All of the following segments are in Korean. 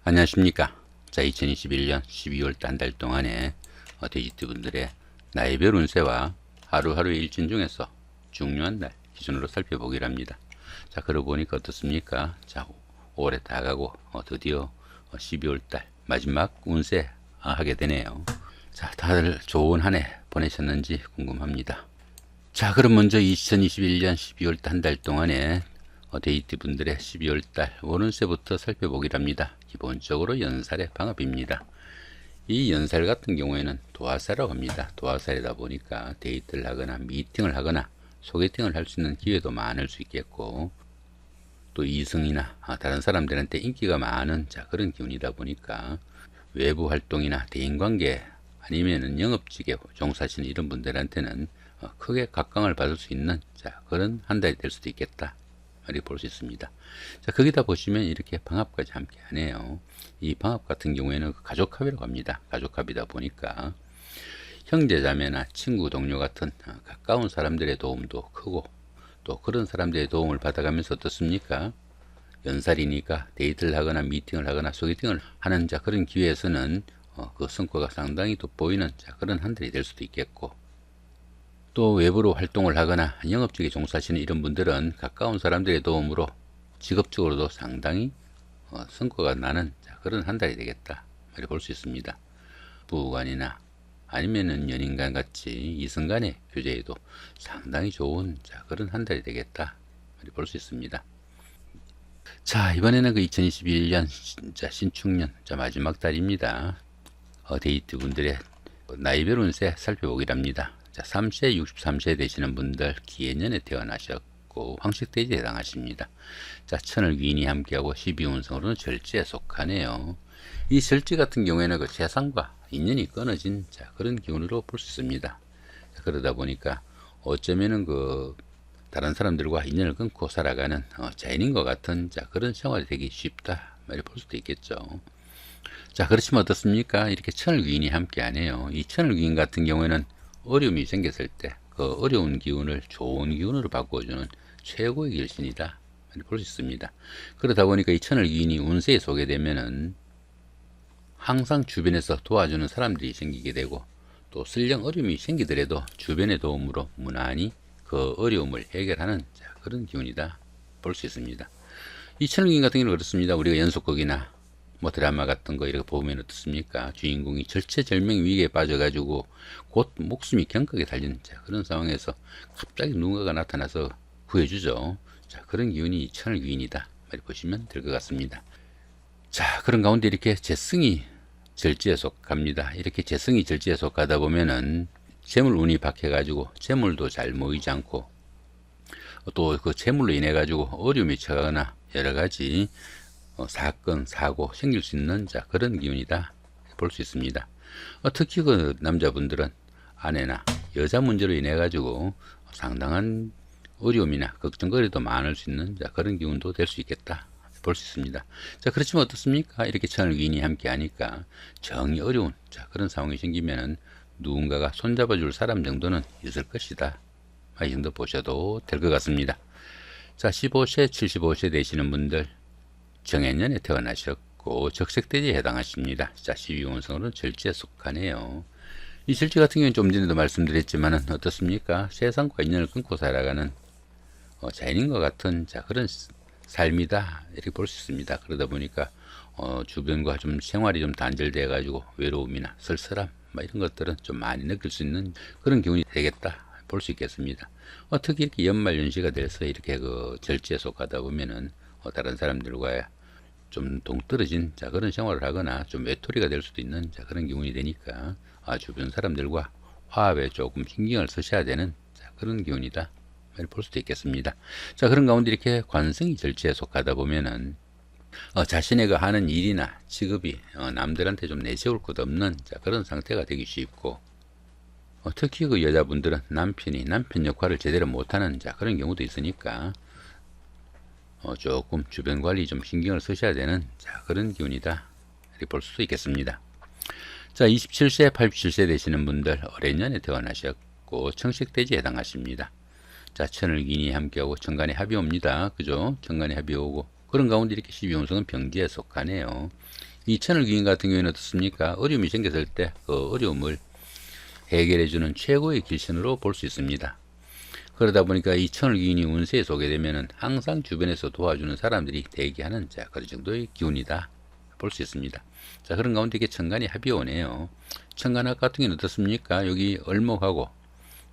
안녕하십니까. 자, 2021년 12월 한 달 동안의 돼지띠 분들의 나이별 운세와 하루하루의 일진 중에서 중요한 날 기준으로 살펴보기로 합니다. 자, 그러고 보니까 어떻습니까? 자, 5월에 다 가고 드디어 12월 달 마지막 운세 하게 되네요. 자, 다들 좋은 한 해 보내셨는지 궁금합니다. 자, 그럼 먼저 2021년 12월 한 달 동안의 데이트 분들의 12월달 월운세부터 살펴보기로 합니다. 기본적으로 연살의 방업입니다. 이 연살 같은 경우에는 도화살이라고 합니다. 도화살이다 보니까 데이트를 하거나 미팅을 하거나 소개팅을 할 수 있는 기회도 많을 수 있겠고, 또 이성이나 다른 사람들한테 인기가 많은 그런 기운이다 보니까 외부 활동이나 대인관계 아니면은 영업직에 종사하시는 이런 분들한테는 크게 각광을 받을 수 있는 그런 한 달이 될 수도 있겠다 이렇게 볼 수 있습니다. 자, 거기다 보시면 이렇게 방합까지 함께 하네요. 이 방합 같은 경우에는 가족합이라고 합니다. 가족합이다 보니까 형제자매나 친구 동료 같은 가까운 사람들의 도움도 크고, 또 그런 사람들의 도움을 받아가면서 어떻습니까? 연살이니까 데이트를 하거나 미팅을 하거나 소개팅을 하는 그런 기회에서는 그 성과가 상당히 돋보이는 그런 한 달이 될 수도 있겠고, 또 외부로 활동을 하거나 영업직에 종사하시는 이런 분들은 가까운 사람들의 도움으로 직업적으로도 상당히 성과가 나는 그런 한 달이 되겠다 이렇게 볼 수 있습니다. 부부간이나 아니면은 연인간 같이 이성간의 교제에도 상당히 좋은 그런 한 달이 되겠다 이렇게 볼 수 있습니다. 자, 이번에는 그 2021년 신축년 마지막 달입니다. 데이트 분들의 나이별 운세 살펴보기로 합니다. 자, 3세, 63세 되시는 분들 기해년에 태어나셨고 황식돼지에 해당하십니다. 자, 천을 귀인이 함께하고 12운성으로는 절지에 속하네요. 이 절지 같은 경우에는 그 재산과 인연이 끊어진 그런 기운으로 볼 수 있습니다. 자, 그러다 보니까 어쩌면은 그 다른 사람들과 인연을 끊고 살아가는 자연인과 같은 그런 생활이 되기 쉽다 이렇게 볼 수도 있겠죠. 자, 그렇지만 어떻습니까? 이렇게 천을 귀인이 함께 하네요. 이 천을 귀인 같은 경우에는 어려움이 생겼을 때 그 어려운 기운을 좋은 기운으로 바꿔주는 최고의 결신이다 볼 수 있습니다. 그러다 보니까 이 천을 귀인이 운세에 속게 되면은 항상 주변에서 도와주는 사람들이 생기게 되고, 또 설령 어려움이 생기더라도 주변의 도움으로 무난히 그 어려움을 해결하는 그런 기운이다 볼 수 있습니다. 이 천을 귀인 같은 경우는 그렇습니다. 우리가 연속극이나 드라마 같은 거 이렇게 보면 어떻습니까? 주인공이 절체절명 위기에 빠져가지고 곧 목숨이 경각에 달린 그런 상황에서 갑자기 누군가가 나타나서 구해주죠. 자, 그런 기운이 천을 귀인이다 이렇게 보시면 될 것 같습니다. 자, 그런 가운데 이렇게 재성이 절지에 속합니다. 이렇게 재성이 절지에 속하다 보면은 재물운이 박해가지고 재물도 잘 모이지 않고, 또 그 재물로 인해 가지고 어려움이 처하거나 여러 가지 사건, 사고 생길 수 있는 그런 기운이다 볼 수 있습니다. 특히 그 남자분들은 아내나 여자 문제로 인해 가지고 상당한 어려움이나 걱정거리도 많을 수 있는 그런 기운도 될 수 있겠다 볼 수 있습니다. 자, 그렇지만 어떻습니까? 이렇게 천을 귀인이 함께 하니까 정이 어려운 그런 상황이 생기면은 누군가가 손잡아 줄 사람 정도는 있을 것이다, 이 정도 보셔도 될 것 같습니다. 자, 15세, 75세 되시는 분들 정해년에 태어나셨고 적색돼지에 해당하십니다. 자, 12운성으로는 절지에 속하네요. 이 절지 같은 경우는 좀 전에도 말씀드렸지만은 어떻습니까? 세상과 인연을 끊고 살아가는 자연인과 같은 그런 삶이다 이렇게 볼 수 있습니다. 그러다 보니까 주변과 좀 생활이 좀 단절돼 가지고 외로움이나 쓸쓸함 이런 것들은 좀 많이 느낄 수 있는 그런 기운이 되겠다 볼 수 있겠습니다. 특히 이렇게 연말연시가 돼서 이렇게 그 절지에 속하다 보면은 다른 사람들과 좀 동떨어진 그런 생활을 하거나 좀 외톨이가 될 수도 있는 그런 기운이 되니까 주변 사람들과 화합에 조금 신경을 쓰셔야 되는 그런 기운이다 볼 수도 있겠습니다. 자, 그런 가운데 이렇게 관성이 절지에 속하다 보면은 자신의 그 하는 일이나 직업이 남들한테 좀 내세울 것 없는 그런 상태가 되기 쉽고, 특히 그 여자분들은 남편이 남편 역할을 제대로 못하는 그런 경우도 있으니까 조금 주변 관리 좀 신경을 쓰셔야 되는 그런 기운이다 이렇게 볼 수도 있겠습니다. 자, 27세, 87세 되시는 분들 어뢰년에 태어나셨고 청식돼지에 해당하십니다. 자, 천을 귀인이 함께하고 정간에 합이 옵니다. 그죠? 정간에 합이 오고, 그런 가운데 이렇게 12운성은 병지에 속하네요. 이 천을기운 같은 경우에는 어떻습니까? 어려움이 생겼을 때 그 어려움을 해결해주는 최고의 길선으로 볼 수 있습니다. 그러다 보니까 이 천을기운이 운세에 속게 되면은 항상 주변에서 도와주는 사람들이 대기하는 자 그런 정도의 기운이다 볼 수 있습니다. 자, 그런 가운데 이게 천간이 합이 오네요. 천간합 같은 경우는 어떻습니까? 여기 을목하고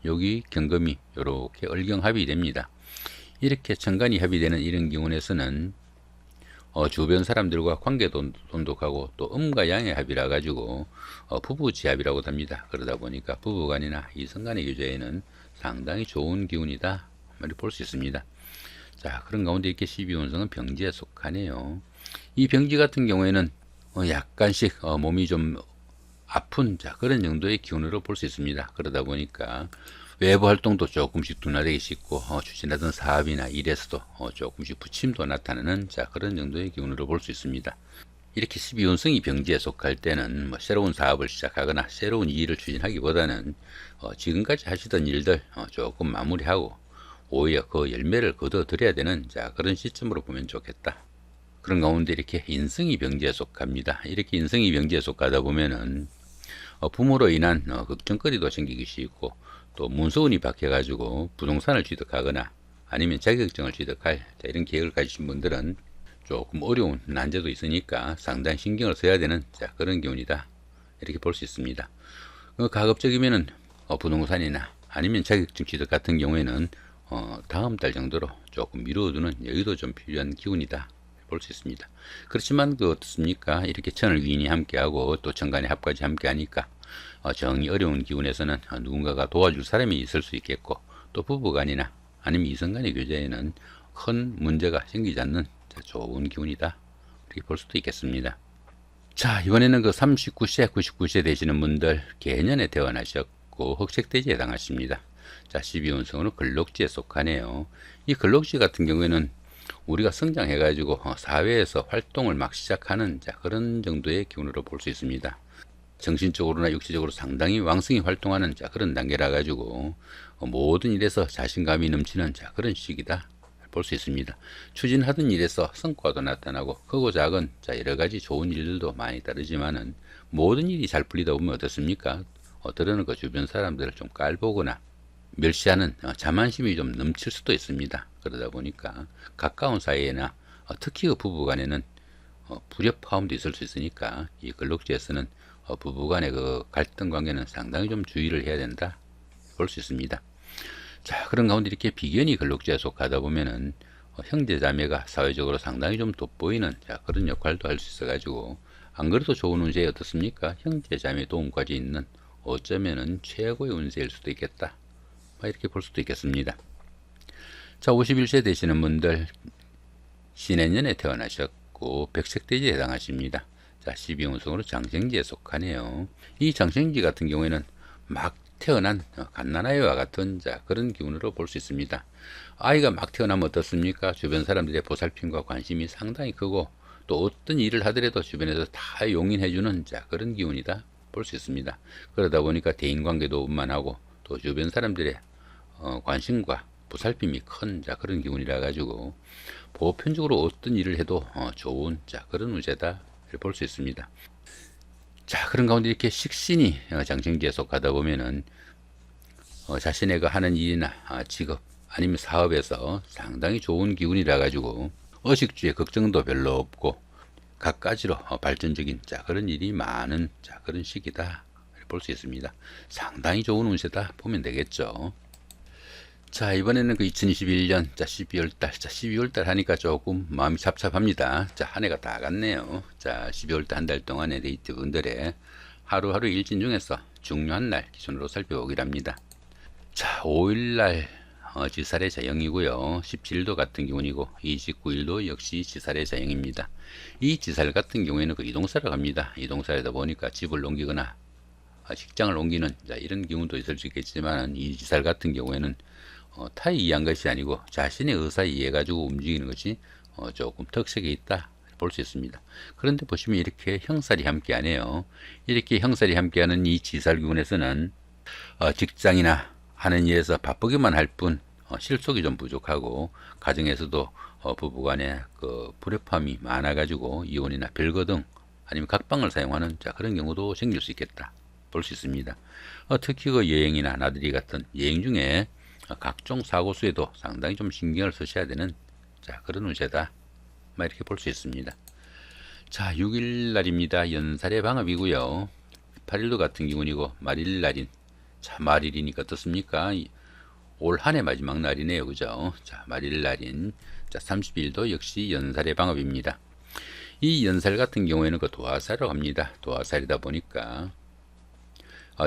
여기 경금이 이렇게 을경합이 됩니다. 이렇게 천간이 합이 되는 이런 기운에서는 주변 사람들과 관계도 돈독하고 또 음과 양의 합이라 가지고 부부지합이라고도 합니다. 그러다 보니까 부부간이나 이성간의 교제에는 상당히 좋은 기운이다 볼 수 있습니다. 자, 그런 가운데 이렇게 12운성은 병지에 속하네요. 이 병지 같은 경우에는 약간씩 몸이 좀 아픈 자 그런 정도의 기운으로 볼 수 있습니다. 그러다 보니까 외부 활동도 조금씩 둔화되기 쉽고 추진하던 사업이나 일에서도 조금씩 부침도 나타나는 자 그런 정도의 기운으로 볼 수 있습니다. 이렇게 12운성이 병지에 속할 때는 뭐 새로운 사업을 시작하거나 새로운 일을 추진하기보다는 지금까지 하시던 일들 조금 마무리하고 오히려 그 열매를 거둬들여야 되는 자 그런 시점으로 보면 좋겠다. 그런 가운데 이렇게 인성이 병지에 속합니다. 이렇게 인성이 병지에 속하다 보면은 부모로 인한 걱정거리도 생기기 쉽고 또 문서운이 박혀가지고 부동산을 취득하거나 아니면 자격증을 취득할 이런 계획을 가지신 분들은 조금 어려운 난제도 있으니까 상당히 신경을 써야 되는 자 그런 기운이다 이렇게 볼 수 있습니다. 가급적이면은 부동산이나 아니면 자격증 취득 같은 경우에는 다음 달 정도로 조금 미뤄두는 여유도 좀 필요한 기운이다 볼 수 있습니다. 그렇지만 어떻습니까? 이렇게 천을기운이 함께하고 또 천간의 합까지 함께하니까 정이 어려운 기운에서는 누군가가 도와줄 사람이 있을 수 있겠고 또 부부간이나 아니면 이성간의 교제에는 큰 문제가 생기지 않는 좋은 기운이다 이렇게 볼 수도 있겠습니다. 자, 이번에는 그 39세 99세 되시는 분들 개년에 태어나셨고 흑색돼지에 해당하십니다. 자, 12운성으로 근록지에 속하네요. 이 근록지 같은 경우에는 우리가 성장해 가지고 사회에서 활동을 막 시작하는 자 그런 정도의 기운으로 볼 수 있습니다. 정신적으로나 육체적으로 상당히 왕성히 활동하는 자 그런 단계라 가지고 모든 일에서 자신감이 넘치는 자 그런 시기다 볼 수 있습니다. 추진하던 일에서 성과도 나타나고 크고 작은 자 여러 가지 좋은 일들도 많이 따르지만은 모든 일이 잘 풀리다 보면 어떻습니까? 때로는 그 주변 사람들을 좀 깔보거나 멸시하는 자만심이 좀 넘칠 수도 있습니다. 그러다 보니까 가까운 사이에나 특히 그 부부간에는 불협화음도 있을 수 있으니까 이 근록지에서는 부부간의 그 갈등 관계는 상당히 좀 주의를 해야 된다 볼 수 있습니다. 자, 그런 가운데 이렇게 비견이 근록지에 속하다 보면은 형제 자매가 사회적으로 상당히 좀 돋보이는 자 그런 역할도 할 수 있어 가지고 안 그래도 좋은 운세 어떻습니까? 형제 자매 도움까지 있는 어쩌면은 최고의 운세일 수도 있겠다 이렇게 볼 수도 있겠습니다. 자, 51세 되시는 분들 신해년에 태어나셨고 백색돼지에 해당하십니다. 자, 12운성으로 장생지에 속하네요. 이 장생지 같은 경우에는 막 태어난 갓난아이와 같은 자 그런 기운으로 볼 수 있습니다. 아이가 막 태어나면 어떻습니까? 주변 사람들의 보살핌과 관심이 상당히 크고 또 어떤 일을 하더라도 주변에서 다 용인해주는 자 그런 기운이다 볼 수 있습니다. 그러다 보니까 대인관계도 원만하고 또 주변 사람들의 관심과 보살핌이 큰 자 그런 기운이라 가지고 보편적으로 어떤 일을 해도 좋은 자 그런 운세다 볼 수 있습니다. 자, 그런 가운데 이렇게 식신이 장생지에 속하다 보면은 자신의 그 하는 일이나 직업 아니면 사업에서 상당히 좋은 기운이라 가지고 의식주의 걱정도 별로 없고 갖가지로 발전적인 자 그런 일이 많은 자 그런 시기다 볼 수 있습니다. 상당히 좋은 운세다 보면 되겠죠. 자, 이번에는 그 2021년 자 12월달 자 12월달 하니까 조금 마음이 잡잡합니다. 자, 한 해가 다 갔네요. 자, 12월달 한 달 동안의 데이트 분들의 하루하루 일진 중에서 중요한 날 기준으로 살펴보기로 합니다. 자, 5일날 지살의 자영이고요. 17일도 같은 기운이고 29일도 역시 지살의 자영입니다. 이 지살 같은 경우에는 그 이동사를 갑니다. 이동사이다 보니까 집을 옮기거나 직장을 옮기는 자 이런 기운도 있을 수 있겠지만 이 지살 같은 경우에는 타의 이해한 것이 아니고 자신의 의사에 의해 가지고 움직이는 것이 조금 특색이 있다 볼 수 있습니다. 그런데 보시면 이렇게 형살이 함께하네요. 이렇게 형살이 함께하는 이 지살기운에서는 직장이나 하는 일에서 바쁘기만 할 뿐 실속이 좀 부족하고 가정에서도 부부간에 그 불협화음이 많아 가지고 이혼이나 별거 등 아니면 각방을 사용하는 그런 경우도 생길 수 있겠다 볼 수 있습니다. 특히 그 여행이나 나들이 같은 여행 중에 각종 사고 수에도 상당히 좀 신경을 쓰셔야 되는 그런 운세다 이렇게 볼 수 있습니다. 자, 6일 날입니다. 연살의 방업이고요. 8일도 같은 기운이고 말일 날인, 말일이니까 어떻습니까? 올 한 해 마지막 날이네요. 그죠? 말일 날인 30일도 역시 연살의 방업입니다. 이 연살 같은 경우에는 그 도화살이라고 합니다. 도화살이다 보니까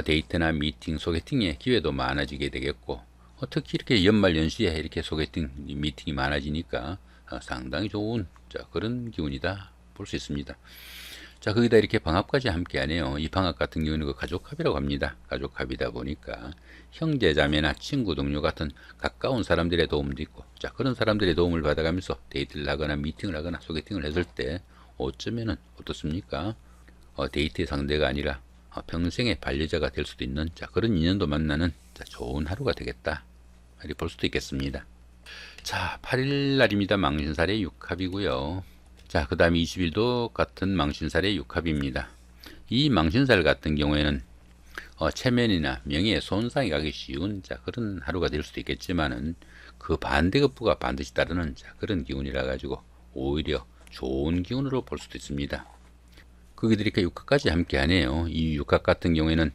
데이트나 미팅, 소개팅의 기회도 많아지게 되겠고, 특히 이렇게 연말 연시에 이렇게 소개팅, 미팅이 많아지니까 상당히 좋은 그런 기운이다 볼 수 있습니다. 거기다 이렇게 방합까지 함께 하네요. 이 방합 같은 경우는 그 가족합이라고 합니다. 가족합이다 보니까 형제 자매나 친구 동료 같은 가까운 사람들의 도움도 있고, 그런 사람들의 도움을 받아가면서 데이트를 하거나 미팅을 하거나 소개팅을 했을 때 어쩌면은 어떻습니까? 데이트의 상대가 아니라 평생의 반려자가 될 수도 있는 그런 인연도 만나는 좋은 하루가 되겠다 이렇게 볼 수도 있겠습니다. 8일 날입니다. 망신살의 육합이고요. 그 다음에 20일도 같은 망신살의 육합입니다. 이 망신살 같은 경우에는 체면이나 명예에 손상이 가기 쉬운 그런 하루가 될 수도 있겠지만은 그 반대급부가 반드시 따르는 그런 기운이라 가지고 오히려 좋은 기운으로 볼 수도 있습니다. 거기들이 이렇게 육합까지 함께 하네요. 이 육합 같은 경우에는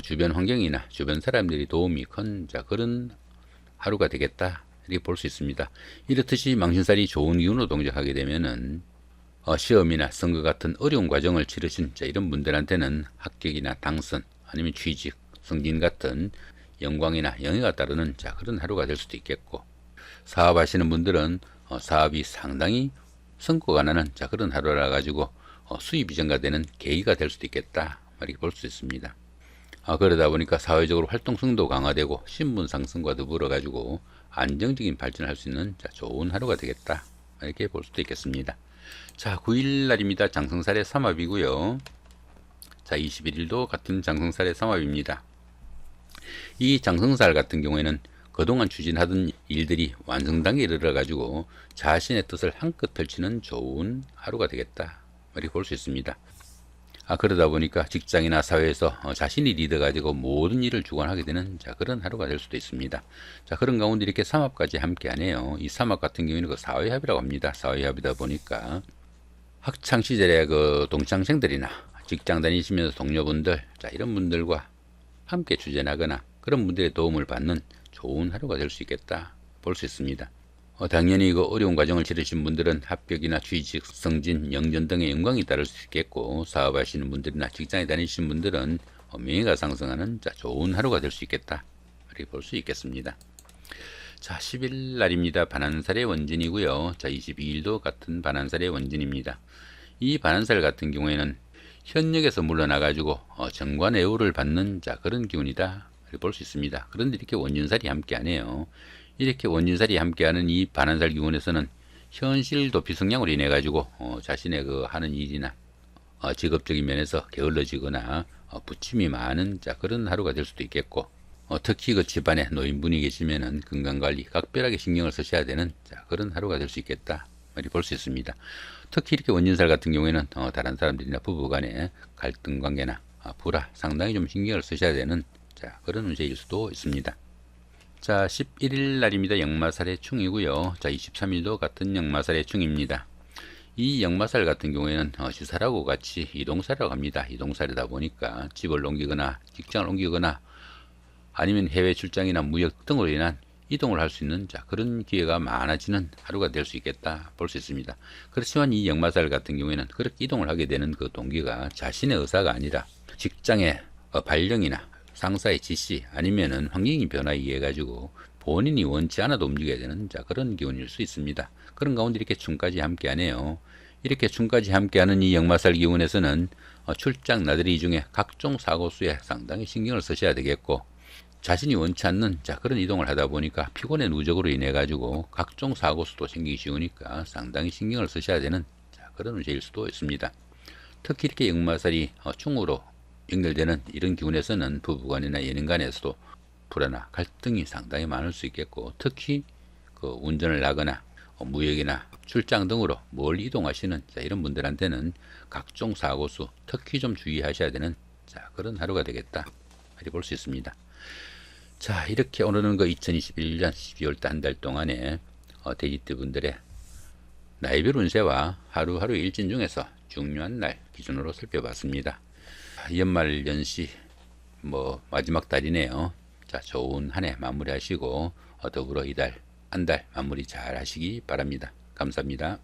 주변 환경이나 주변 사람들이 도움이 큰 그런 하루가 되겠다 이렇게 볼 수 있습니다. 이렇듯이 망신살이 좋은 기운으로 동작하게 되면은 시험이나 선거 같은 어려운 과정을 치르신 이런 분들한테는 합격이나 당선 아니면 취직, 승진 같은 영광이나 영예가 따르는 그런 하루가 될 수도 있겠고, 사업하시는 분들은 사업이 상당히 성과가 나는 그런 하루라 가지고 수입이 증가되는 계기가 될 수도 있겠다 이렇게 볼 수 있습니다. 그러다 보니까 사회적으로 활동성도 강화되고 신분 상승과 더불어 가지고 안정적인 발전을 할 수 있는 좋은 하루가 되겠다 이렇게 볼 수도 있겠습니다. 9일 날입니다. 장성살의 삼합이고요. 21일도 같은 장성살의 삼합입니다. 이 장성살 같은 경우에는 그동안 추진하던 일들이 완성 단계에 이르러 가지고 자신의 뜻을 한껏 펼치는 좋은 하루가 되겠다 이렇게 볼 수 있습니다. 그러다 보니까 직장이나 사회에서 자신이 리더 가지고 모든 일을 주관하게 되는 그런 하루가 될 수도 있습니다. 그런 가운데 이렇게 삼합까지 함께 하네요. 이 삼합 같은 경우에는 그 사회합이라고 합니다. 사회합이다 보니까 학창 시절의 그 동창생들이나 직장 다니시면서 동료분들 이런 분들과 함께 추진하거나 그런 분들의 도움을 받는 좋은 하루가 될 수 있겠다 볼 수 있습니다. 당연히 그 어려운 과정을 치르신 분들은 합격이나 취직, 승진, 영전 등의 영광이 따를 수 있겠고, 사업하시는 분들이나 직장에 다니시는 분들은 명예가 상승하는 좋은 하루가 될 수 있겠다 이렇게 볼 수 있겠습니다. 10일 날입니다. 반한살의 원진이고요. 22일도 같은 반한살의 원진입니다. 이 반한살 같은 경우에는 현역에서 물러나가지고 정관애우를 받는 그런 기운이다 이렇게 볼 수 있습니다. 그런데 이렇게 원진살이 함께하네요. 이렇게 원진살이 함께하는 이 반한살 기운에서는 현실 도피 성향으로 인해 가지고 자신의 그 하는 일이나 직업적인 면에서 게을러지거나 부침이 많은 그런 하루가 될 수도 있겠고, 특히 그 집안에 노인분이 계시면은 건강관리 각별하게 신경을 쓰셔야 되는 그런 하루가 될 수 있겠다 이렇게 볼 수 있습니다. 특히 이렇게 원진살 같은 경우에는 다른 사람들이나 부부간의 갈등 관계나 불화 상당히 좀 신경을 쓰셔야 되는 그런 운세일 수도 있습니다. 11일 날입니다. 역마살의 충이고요. 23일도 같은 역마살의 충입니다. 이 역마살 같은 경우에는 시살하고 같이 이동살이라고 합니다. 이동살이다 보니까 집을 옮기거나 직장을 옮기거나 아니면 해외 출장이나 무역 등으로 인한 이동을 할 수 있는 그런 기회가 많아지는 하루가 될 수 있겠다 볼 수 있습니다. 그렇지만 이 역마살 같은 경우에는 그렇게 이동을 하게 되는 그 동기가 자신의 의사가 아니라 직장의 발령이나 상사의 지시 아니면은 환경이 변화에 의해 가지고 본인이 원치 않아도 움직여야 되는 그런 기운일 수 있습니다. 그런 가운데 이렇게 충까지 함께 하네요. 이렇게 충까지 함께 하는 이 역마살 기운에서는 출장 나들이 중에 각종 사고 수에 상당히 신경을 쓰셔야 되겠고, 자신이 원치 않는 그런 이동을 하다 보니까 피곤의 누적으로 인해 가지고 각종 사고 수도 생기기 쉬우니까 상당히 신경을 쓰셔야 되는 그런 운세일 수도 있습니다. 특히 이렇게 역마살이 충으로 연결되는 이런 기운에서는 부부간이나 연인간에서도 불화나 갈등이 상당히 많을 수 있겠고, 특히 그 운전을 하거나 무역이나 출장 등으로 멀리 이동하시는 이런 분들한테는 각종 사고수 특히 좀 주의하셔야 되는 그런 하루가 되겠다 이렇게 볼 수 있습니다. 자, 이렇게 오늘은 2021년 12월 한 달 동안에 돼지띠 분들의 나이별 운세와 하루하루 일진 중에서 중요한 날 기준으로 살펴봤습니다. 연말 연시 마지막 달이네요. 자, 좋은 한 해 마무리하시고 더불어 이달 한 달 마무리 잘 하시기 바랍니다. 감사합니다.